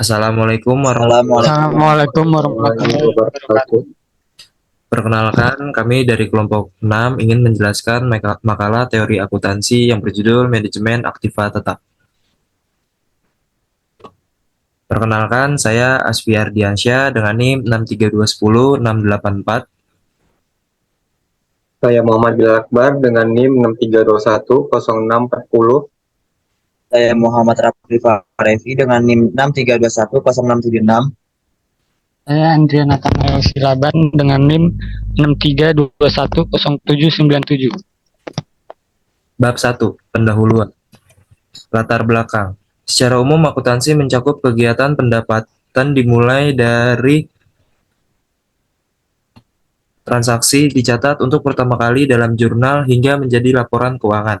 Assalamualaikum warahmatullahi Assalamualaikum Warahmatullahi warahmatullahi wabarakatuh. wabarakatuh. wabarakatuh. Perkenalkan, kami dari kelompok 6 ingin menjelaskan makalah teori akuntansi yang berjudul Manajemen Aktiva Tetap. Perkenalkan, saya Asfiar Diansyah dengan NIM 63210684. Saya Muhammad Bilal Akbar dengan NIM 63210640. Saya Muhammad Raffi Farevi dengan NIM 63210676. Saya Andrian Nathanael Silaban dengan NIM 63210797. Bab 1. Pendahuluan. Latar belakang. Secara umum, akuntansi mencakup kegiatan pendapatan dimulai dari transaksi dicatat untuk pertama kali dalam jurnal hingga menjadi laporan keuangan.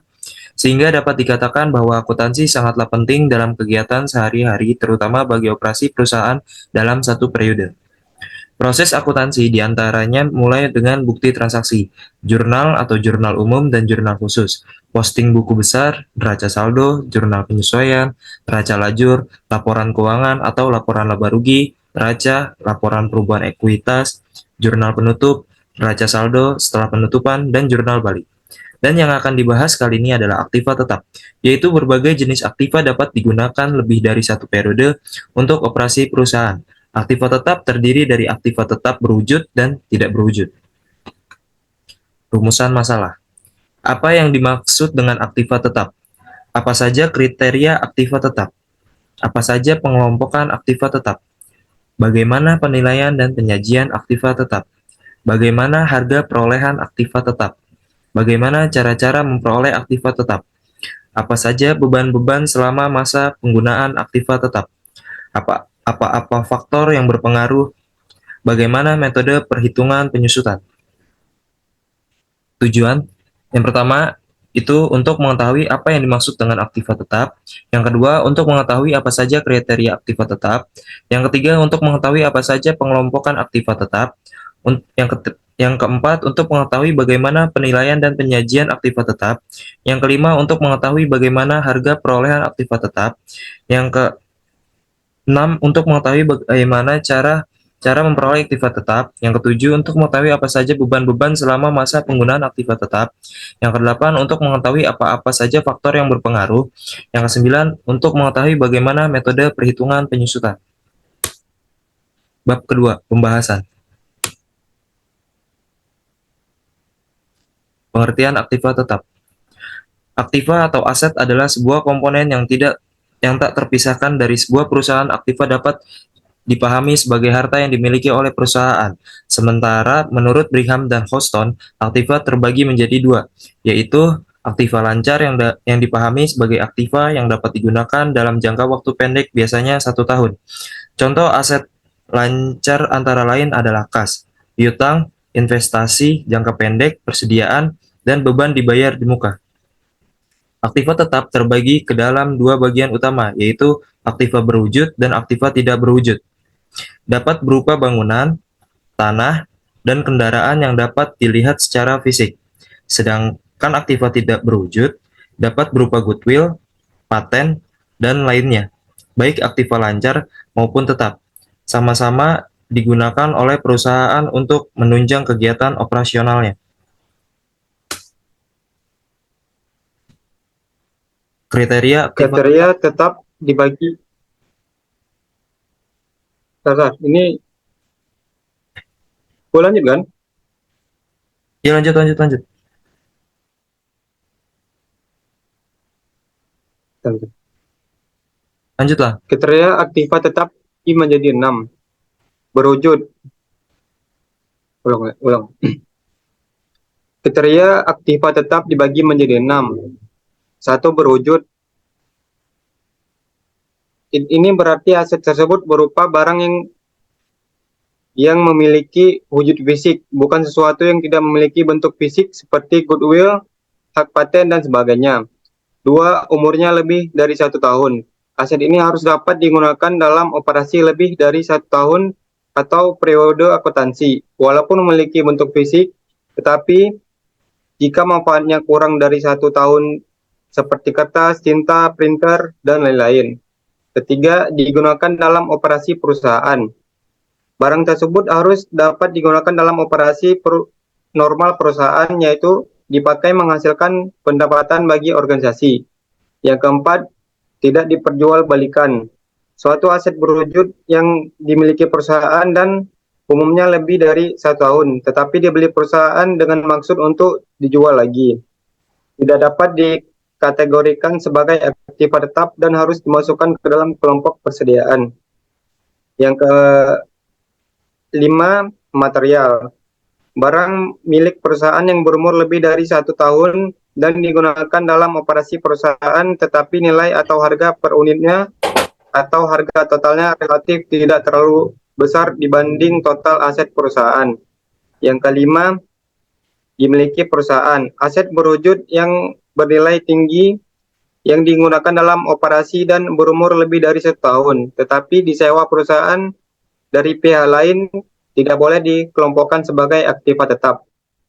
Sehingga dapat dikatakan bahwa akuntansi sangatlah penting dalam kegiatan sehari-hari, terutama bagi operasi perusahaan dalam satu periode. Proses akuntansi diantaranya mulai dengan bukti transaksi, jurnal atau jurnal umum dan jurnal khusus, posting buku besar, neraca saldo, jurnal penyesuaian, neraca lajur, laporan keuangan atau laporan laba rugi, neraca, laporan perubahan ekuitas, jurnal penutup, neraca saldo setelah penutupan, dan jurnal balik. Dan yang akan dibahas kali ini adalah aktiva tetap, yaitu berbagai jenis aktiva dapat digunakan lebih dari satu periode untuk operasi perusahaan. Aktiva tetap terdiri dari aktiva tetap berwujud dan tidak berwujud. Rumusan masalah. Apa yang dimaksud dengan aktiva tetap? Apa saja kriteria aktiva tetap? Apa saja pengelompokan aktiva tetap? Bagaimana penilaian dan penyajian aktiva tetap? Bagaimana harga perolehan aktiva tetap? Bagaimana cara-cara memperoleh aktiva tetap? Apa saja beban-beban selama masa penggunaan aktiva tetap? Apa faktor yang berpengaruh? Bagaimana metode perhitungan penyusutan? Tujuan yang pertama itu untuk mengetahui apa yang dimaksud dengan aktiva tetap. Yang kedua, untuk mengetahui apa saja kriteria aktiva tetap. Yang ketiga, untuk mengetahui apa saja pengelompokan aktiva tetap. Yang keempat, untuk mengetahui bagaimana penilaian dan penyajian aktiva tetap. Yang kelima, untuk mengetahui bagaimana harga perolehan aktiva tetap. Yang keenam, untuk mengetahui bagaimana cara memperoleh aktiva tetap. Yang ketujuh, untuk mengetahui apa saja beban-beban selama masa penggunaan aktiva tetap. Yang kedelapan, untuk mengetahui apa-apa saja faktor yang berpengaruh. Yang kesembilan, untuk mengetahui bagaimana metode perhitungan penyusutan. Bab kedua, pembahasan. Pengertian aktiva tetap. Aktiva atau aset adalah sebuah komponen yang tak terpisahkan dari sebuah perusahaan. Aktiva dapat dipahami sebagai harta yang dimiliki oleh perusahaan. Sementara menurut Brigham dan Houston, aktiva terbagi menjadi dua, yaitu aktiva lancar yang dipahami sebagai aktiva yang dapat digunakan dalam jangka waktu pendek, biasanya 1 tahun. Contoh aset lancar antara lain adalah kas, piutang, investasi, jangka pendek, persediaan, dan beban dibayar di muka. Aktiva tetap terbagi ke dalam dua bagian utama, yaitu aktiva berwujud dan aktiva tidak berwujud. Dapat berupa bangunan, tanah, dan kendaraan yang dapat dilihat secara fisik. Sedangkan aktiva tidak berwujud dapat berupa goodwill, paten, dan lainnya, baik aktiva lancar maupun tetap, sama-sama digunakan oleh perusahaan untuk menunjang kegiatan operasionalnya. Kriteria aktiva Kriteria tetap dibagi. Ini gue lanjut kan? Ya, lanjut. Lanjutlah. Kriteria aktiva tetap menjadi 6. Berwujud. Ulang. Kriteria aktiva tetap dibagi menjadi 6. 1. Berwujud. Ini berarti aset tersebut berupa barang yang memiliki wujud fisik, bukan sesuatu yang tidak memiliki bentuk fisik seperti goodwill, hak paten, dan sebagainya. 2. Umurnya lebih dari 1 tahun. Aset ini harus dapat digunakan dalam operasi lebih dari 1 tahun atau periode akuntansi, walaupun memiliki bentuk fisik, tetapi jika manfaatnya kurang dari 1 tahun seperti kertas, tinta, printer, dan lain-lain. Ketiga, digunakan dalam operasi perusahaan. Barang tersebut harus dapat digunakan dalam operasi normal perusahaan, yaitu dipakai menghasilkan pendapatan bagi organisasi. Yang keempat, tidak diperjualbelikan. Suatu aset berwujud yang dimiliki perusahaan dan umumnya lebih dari 1 tahun, tetapi dibeli perusahaan dengan maksud untuk dijual lagi. Tidak dapat dikategorikan sebagai aktiva tetap dan harus dimasukkan ke dalam kelompok persediaan. Yang kelima, material. Barang milik perusahaan yang berumur lebih dari 1 tahun dan digunakan dalam operasi perusahaan, tetapi nilai atau harga per unitnya atau harga totalnya relatif tidak terlalu besar dibanding total aset perusahaan. Yang kelima, dimiliki perusahaan. Aset berwujud yang bernilai tinggi yang digunakan dalam operasi dan berumur lebih dari 1 tahun, tetapi disewa perusahaan dari pihak lain, tidak boleh dikelompokkan sebagai aktiva tetap.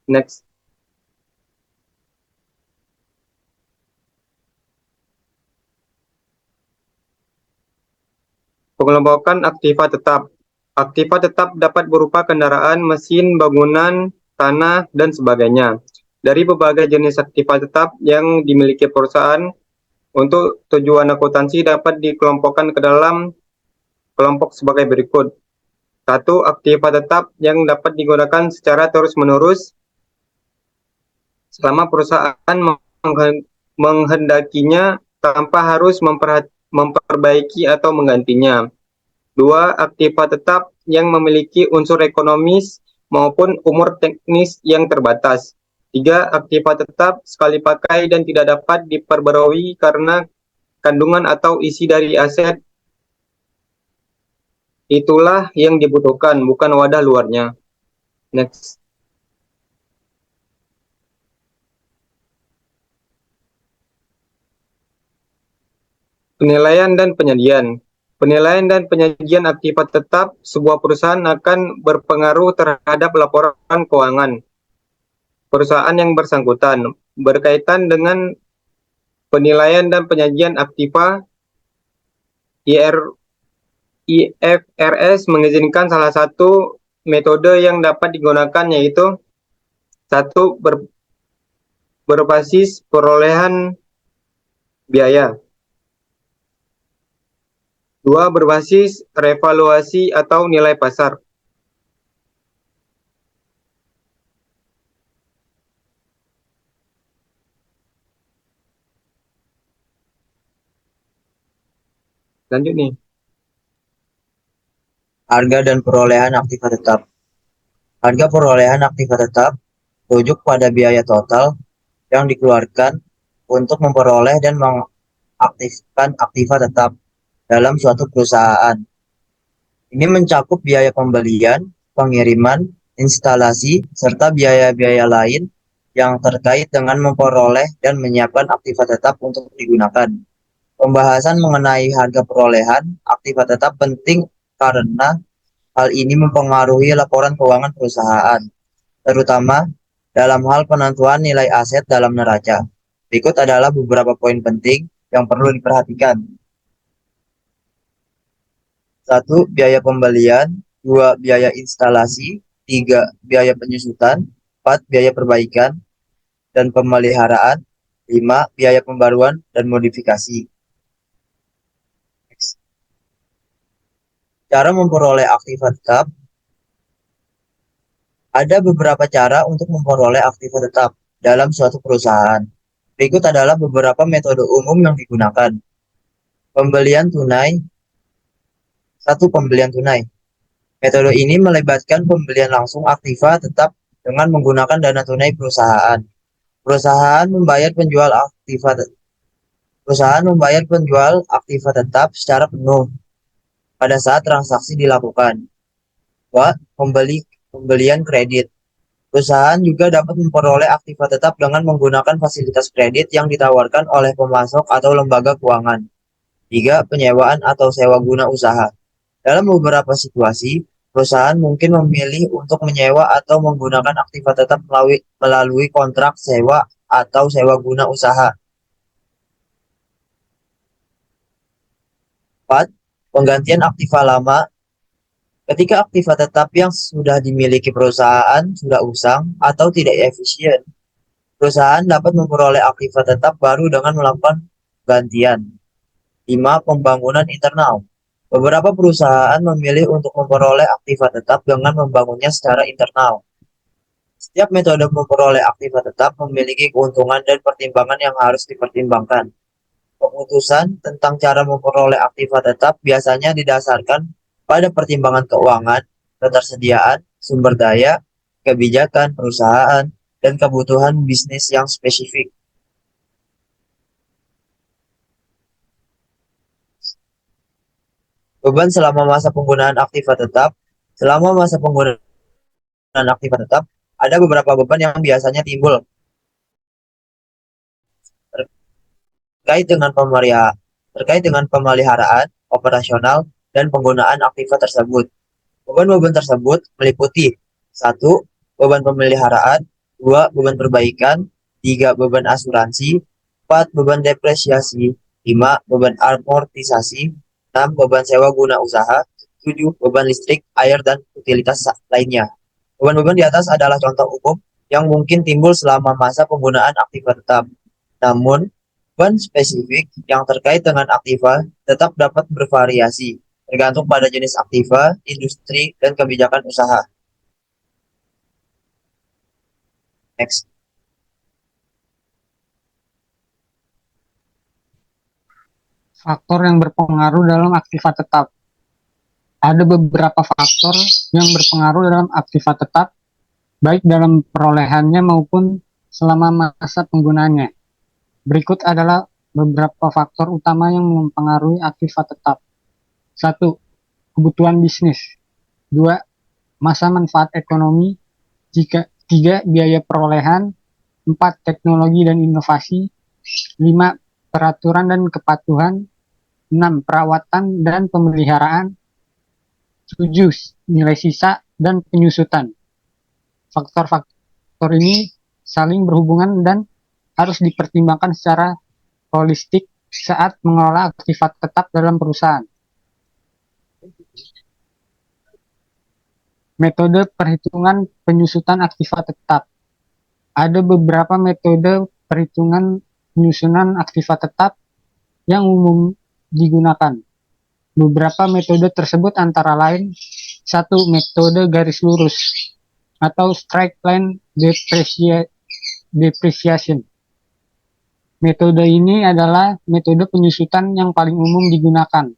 Next. Pengelompokan aktiva tetap. Aktiva tetap dapat berupa kendaraan, mesin, bangunan, tanah, dan sebagainya. Dari berbagai jenis aktiva tetap yang dimiliki perusahaan, untuk tujuan akuntansi dapat dikelompokkan ke dalam kelompok sebagai berikut. 1. Aktiva tetap yang dapat digunakan secara terus-menerus selama perusahaan menghendakinya tanpa harus memperbaiki atau menggantinya. 2. Aktiva tetap yang memiliki unsur ekonomis maupun umur teknis yang terbatas. 3. Aktiva tetap sekali pakai dan tidak dapat diperbarui karena kandungan atau isi dari aset itulah yang dibutuhkan, bukan wadah luarnya. Next. Penilaian dan penyajian. Penilaian dan penyajian aktiva tetap sebuah perusahaan akan berpengaruh terhadap laporan keuangan perusahaan yang bersangkutan. Berkaitan dengan penilaian dan penyajian aktiva, IFRS mengizinkan salah satu metode yang dapat digunakan, yaitu 1. Berbasis perolehan biaya. 2. Berbasis revaluasi atau nilai pasar. Lanjut nih. Harga dan perolehan aktiva tetap. Harga perolehan aktiva tetap rujuk pada biaya total yang dikeluarkan untuk memperoleh dan mengaktifkan aktiva tetap dalam suatu perusahaan. Ini mencakup biaya pembelian, pengiriman, instalasi, serta biaya-biaya lain yang terkait dengan memperoleh dan menyiapkan aktiva tetap untuk digunakan. Pembahasan mengenai harga perolehan aktiva tetap penting karena hal ini mempengaruhi laporan keuangan perusahaan, terutama dalam hal penentuan nilai aset dalam neraca. Berikut adalah beberapa poin penting yang perlu diperhatikan. 1. Biaya pembelian. 2. Biaya instalasi. 3. Biaya penyusutan. 4. Biaya perbaikan dan pemeliharaan. 5. Biaya pembaruan dan modifikasi. Cara memperoleh aktiva tetap. Ada beberapa cara untuk memperoleh aktiva tetap dalam suatu perusahaan. Berikut adalah beberapa metode umum yang digunakan. Pembelian tunai. 1. Pembelian tunai. Metode ini melibatkan pembelian langsung aktiva tetap dengan menggunakan dana tunai perusahaan. Perusahaan membayar penjual aktiva tetap secara penuh pada saat transaksi dilakukan. 2. Pembelian kredit. Perusahaan juga dapat memperoleh aktiva tetap dengan menggunakan fasilitas kredit yang ditawarkan oleh pemasok atau lembaga keuangan. 3. Penyewaan atau sewa guna usaha. Dalam beberapa situasi, perusahaan mungkin memilih untuk menyewa atau menggunakan aktiva tetap melalui kontrak sewa atau sewa guna usaha. 4. Penggantian aktiva lama. Ketika aktiva tetap yang sudah dimiliki perusahaan sudah usang atau tidak efisien, perusahaan dapat memperoleh aktiva tetap baru dengan melakukan penggantian. 5. Pembangunan internal. Beberapa perusahaan memilih untuk memperoleh aktiva tetap dengan membangunnya secara internal. Setiap metode memperoleh aktiva tetap memiliki keuntungan dan pertimbangan yang harus dipertimbangkan. Keputusan tentang cara memperoleh aktiva tetap biasanya didasarkan pada pertimbangan keuangan, ketersediaan, sumber daya, kebijakan perusahaan, dan kebutuhan bisnis yang spesifik. Beban selama masa penggunaan aktiva tetap. Selama masa penggunaan aktiva tetap, ada beberapa beban yang biasanya timbul terkait dengan pemeliharaan, operasional, dan penggunaan aktiva tersebut. Beban-beban tersebut meliputi 1. Beban pemeliharaan, 2. Beban perbaikan, 3. Beban asuransi, 4. Beban depresiasi, 5. Beban amortisasi, 6. Beban sewa guna usaha, 7. Beban listrik, air, dan utilitas lainnya. Beban-beban di atas adalah contoh umum yang mungkin timbul selama masa penggunaan aktiva tetap. Namun, beban spesifik yang terkait dengan aktiva tetap dapat bervariasi, tergantung pada jenis aktiva, industri, dan kebijakan usaha. Next. Faktor yang berpengaruh dalam aktiva tetap. Ada beberapa faktor yang berpengaruh dalam aktiva tetap, baik dalam perolehannya maupun selama masa penggunaannya. Berikut adalah beberapa faktor utama yang mempengaruhi aktiva tetap. 1. Kebutuhan bisnis. 2. Masa manfaat ekonomi. 3. Biaya perolehan. 4. Teknologi dan inovasi. 5. Peraturan dan kepatuhan. 6. Perawatan dan pemeliharaan. 7. Nilai sisa dan penyusutan. Faktor-faktor ini saling berhubungan dan harus dipertimbangkan secara holistik saat mengelola aktiva tetap dalam perusahaan. Metode perhitungan penyusutan aktiva tetap. Ada beberapa metode perhitungan penyusunan aktiva tetap yang umum digunakan. Beberapa metode tersebut antara lain: 1. Metode garis lurus atau straight line depreciation. Metode ini adalah metode penyusutan yang paling umum digunakan.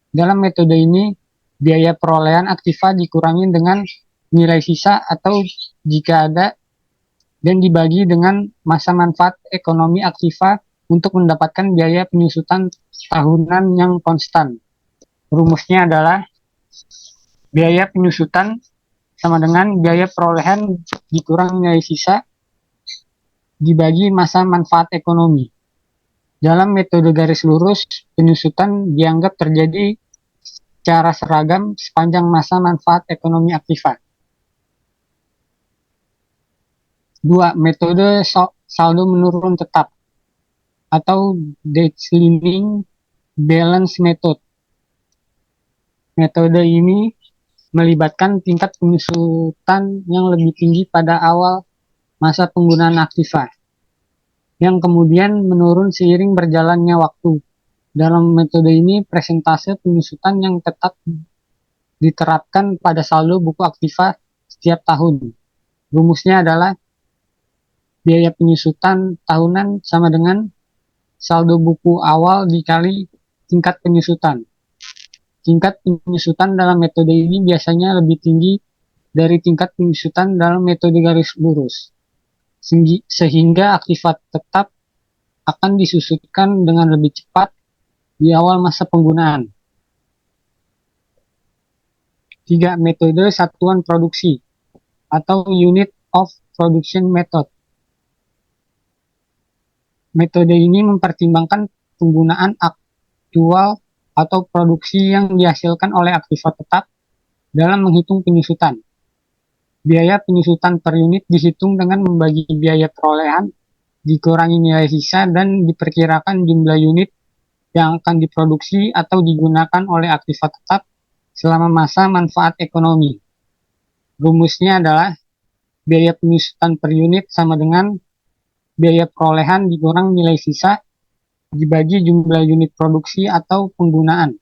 Dalam metode ini, biaya perolehan aktiva dikurangi dengan nilai sisa atau jika ada, dan dibagi dengan masa manfaat ekonomi aktiva untuk mendapatkan biaya penyusutan tahunan yang konstan. Rumusnya adalah biaya penyusutan sama dengan biaya perolehan dikurang nilai sisa dibagi masa manfaat ekonomi. Dalam metode garis lurus, penyusutan dianggap terjadi secara seragam sepanjang masa manfaat ekonomi aktiva. 2. Metode saldo menurun tetap atau declining balance method. Metode ini melibatkan tingkat penyusutan yang lebih tinggi pada awal masa penggunaan aktiva, yang kemudian menurun seiring berjalannya waktu. Dalam metode ini, persentase penyusutan yang tetap diterapkan pada saldo buku aktiva setiap tahun. Rumusnya adalah biaya penyusutan tahunan sama dengan saldo buku awal dikali tingkat penyusutan. Tingkat penyusutan dalam metode ini biasanya lebih tinggi dari tingkat penyusutan dalam metode garis lurus, sehingga aktiva tetap akan disusutkan dengan lebih cepat di awal masa penggunaan. 3. Metode satuan produksi atau unit of production method. Metode ini mempertimbangkan penggunaan aktual atau produksi yang dihasilkan oleh aktiva tetap dalam menghitung penyusutan. Biaya penyusutan per unit dihitung dengan membagi biaya perolehan dikurangi nilai sisa dan diperkirakan jumlah unit yang akan diproduksi atau digunakan oleh aktiva tetap selama masa manfaat ekonomi. Rumusnya adalah biaya penyusutan per unit sama dengan biaya perolehan dikurang nilai sisa dibagi jumlah unit produksi atau penggunaan.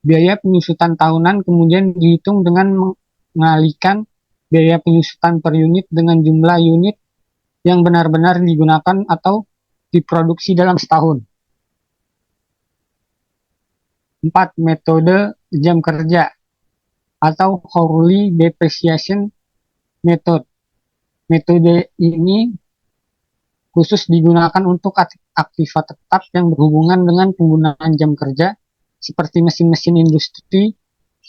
Biaya penyusutan tahunan kemudian dihitung dengan mengalihkan biaya penyusutan per unit dengan jumlah unit yang benar-benar digunakan atau diproduksi dalam setahun. 4. Metode jam kerja atau hourly depreciation method. Metode ini khusus digunakan untuk aktiva tetap yang berhubungan dengan penggunaan jam kerja seperti mesin-mesin industri.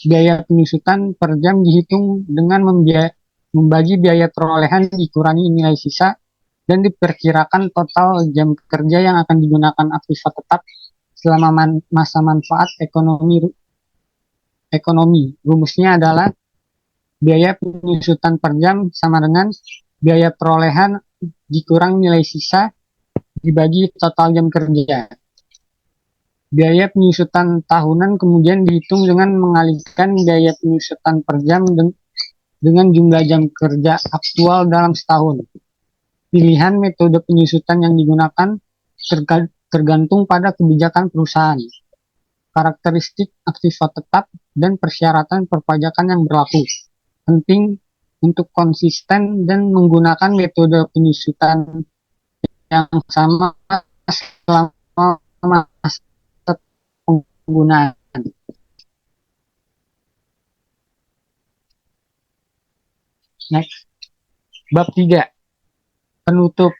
Biaya penyusutan per jam dihitung dengan membagi biaya perolehan dikurangi nilai sisa dan diperkirakan total jam kerja yang akan digunakan aktiva tetap selama masa manfaat ekonomi. Rumusnya adalah biaya penyusutan per jam sama dengan biaya perolehan dikurang nilai sisa dibagi total jam kerja. Biaya penyusutan tahunan kemudian dihitung dengan mengalihkan biaya penyusutan per jam dengan jumlah jam kerja aktual dalam setahun. Pilihan metode penyusutan yang digunakan tergantung pada kebijakan perusahaan, karakteristik aktiva tetap, dan persyaratan perpajakan yang berlaku. Penting untuk konsisten dan menggunakan metode penyusutan yang sama selama masa penggunaan. Next. Bab 3. Penutup.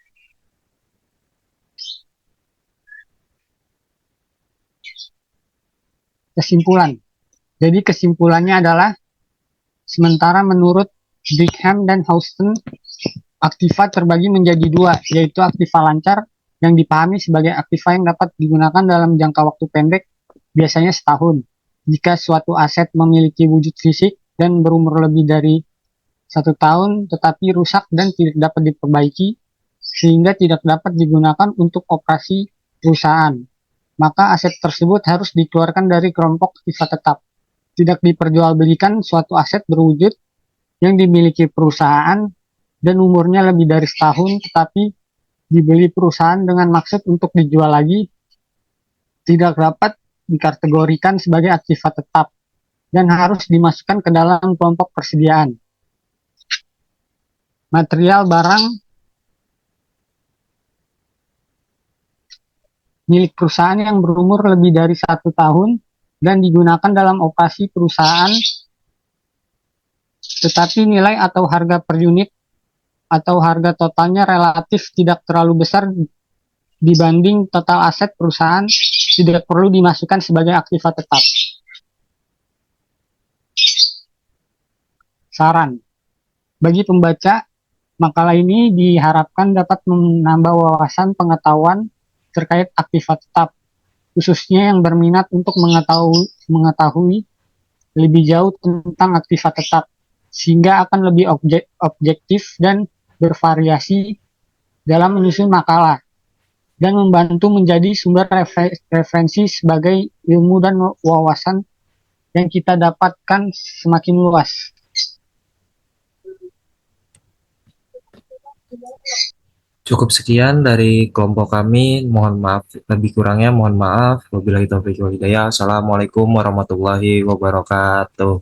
Kesimpulan. Jadi kesimpulannya adalah sementara menurut Brigham dan Houston, aktiva terbagi menjadi dua, yaitu aktiva lancar yang dipahami sebagai aktiva yang dapat digunakan dalam jangka waktu pendek, biasanya setahun. Jika suatu aset memiliki wujud fisik dan berumur lebih dari 1 tahun, tetapi rusak dan tidak dapat diperbaiki, sehingga tidak dapat digunakan untuk operasi perusahaan, maka aset tersebut harus dikeluarkan dari kelompok aktiva tetap. Tidak diperjualbelikan suatu aset berwujud yang dimiliki perusahaan dan umurnya lebih dari setahun, tetapi dibeli perusahaan dengan maksud untuk dijual lagi, tidak dapat dikategorikan sebagai aktiva tetap dan harus dimasukkan ke dalam kelompok persediaan. Material barang milik perusahaan yang berumur lebih dari 1 tahun dan digunakan dalam operasi perusahaan, tetapi nilai atau harga per unit atau harga totalnya relatif tidak terlalu besar dibanding total aset perusahaan, tidak perlu dimasukkan sebagai aktiva tetap. Saran. Bagi pembaca, makalah ini diharapkan dapat menambah wawasan pengetahuan terkait aktiva tetap, khususnya yang berminat untuk mengetahui lebih jauh tentang aktiva tetap, sehingga akan lebih objektif dan bervariasi dalam menyusun makalah, dan membantu menjadi sumber referensi sebagai ilmu dan wawasan yang kita dapatkan semakin luas. Cukup sekian dari kelompok kami. Mohon maaf lebih kurangnya, mohon maaf. Wabillahi taufiq wal hidayah. Assalamualaikum warahmatullahi wabarakatuh.